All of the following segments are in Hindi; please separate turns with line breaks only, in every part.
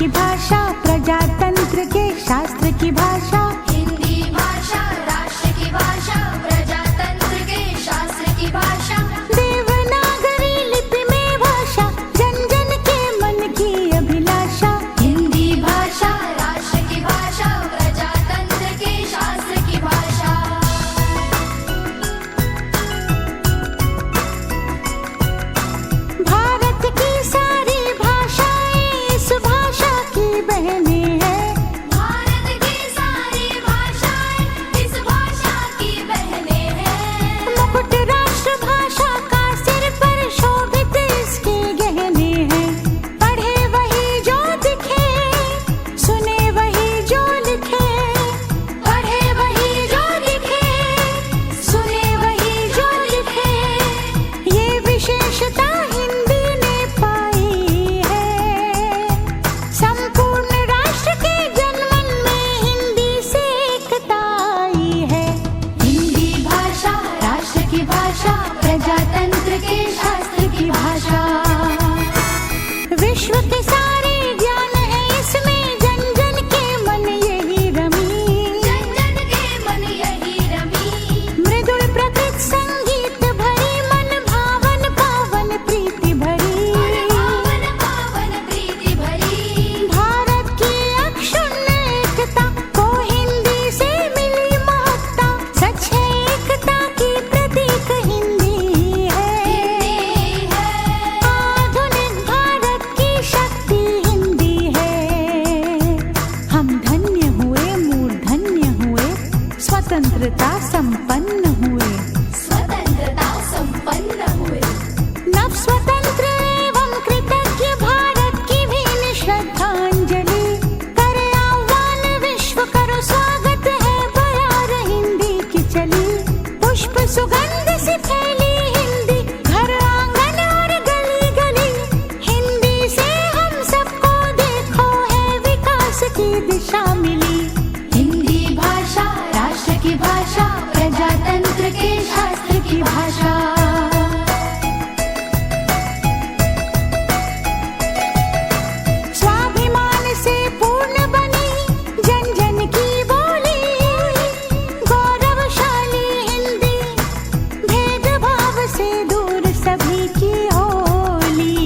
की भाषा, प्रजातंत्र के शास्त्र की भाषा।
हिंदी भाषा राष्ट्र की भाषा, प्रजातंत्र के शास्त्र की भाषा।
देवनागरी लिपि में भाषा, जन जन के मन की अभिलाषा।
हिंदी भाषा राष्ट्र की भाषा, प्रजातंत्र के शास्त्र की भाषा।
भारत की सारी भाषाएं इस भाषा की बहनें हैं।
भारत की सारी भाषाएं इस भाषा की बहनें हैं।
मुकुट राष्ट्र भाषा का सिर पर शोभित इसके गहने हैं। पढ़े वही जो दिखे, सुने वही जो लिखे।
पढ़े वही जो लिखे, सुने वही जो लिखे।
ये विशेषता हिंदी ने पाई है। संपूर्ण राष्ट्र के जनमन में हिंदी से एकता आई है।
हिंदी भाषा राष्ट्र की भाषा, प्रजातंत्र के शास्त्र की भाषा।
विश्व के सारे ज्ञान है इसमें, जन जन के मन यही रमी।
जन जन के मन यही रमी।
मृदुल प्रकृत संगीत भरी, मन भावन पावन प्रीति भरी।
पावन पावन प्रीति भरी।
भारत की अक्षुण्ण एकता को हिंदी से मिली महत्ता। सच है एकता की प्रतीक हिंदी है।
हिंदी है।
आधुनिक भारत की शक्ति हिंदी है। हम धन्य हुए, मूर्धन्य हुए, स्वतंत्रता संपन्न हुए।
स्वतंत्रता संपन्न हुए।
नव स्वतंत्र एवं कृतज्ञ भारत की भी श्रद्धांजलि। करे आह्वान विश्व करो स्वागत है, बयार हिंदी की चली। पुष्प सुगंध से फैली हिंदी, घर आंगन और गली गली। हिंदी से हम सबको देखो है विकास की दिशा मिली।
हिंदी भाषा राष्ट्र की भाषा, प्रजातंत्र के शास्त्र की भाषा।
स्वाभिमान से पूर्ण बनी जन जन की बोली। गौरवशाली हिंदी, भेदभाव से दूर सभी की होली।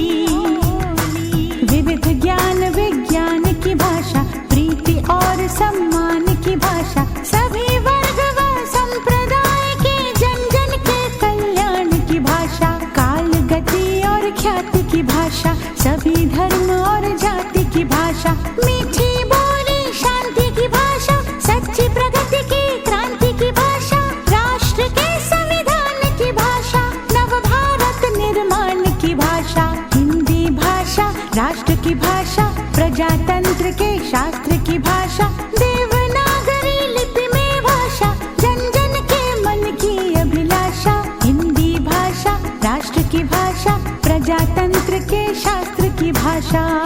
विविध ज्ञान विज्ञान की भाषा, प्रीति और सम्मान की भाषा। सभी वर्ग व संप्रदाय के जन जन के कल्याण की भाषा। काल गति और ख्याति की भाषा, सभी धर्म और जाति की भाषा। मीठी बोली शांति की भाषा, सच्ची प्रगति की क्रांति की भाषा। राष्ट्र के संविधान की भाषा, नव भारत निर्माण की भाषा। हिंदी भाषा राष्ट्र की भाषा, प्रजातंत्र के शास्त्र की भाषा। देवनागरी लिपि में भाषा, जन जन के मन की अभिलाषा। हिंदी भाषा राष्ट्र की भाषा, प्रजातंत्र के शास्त्र की भाषा।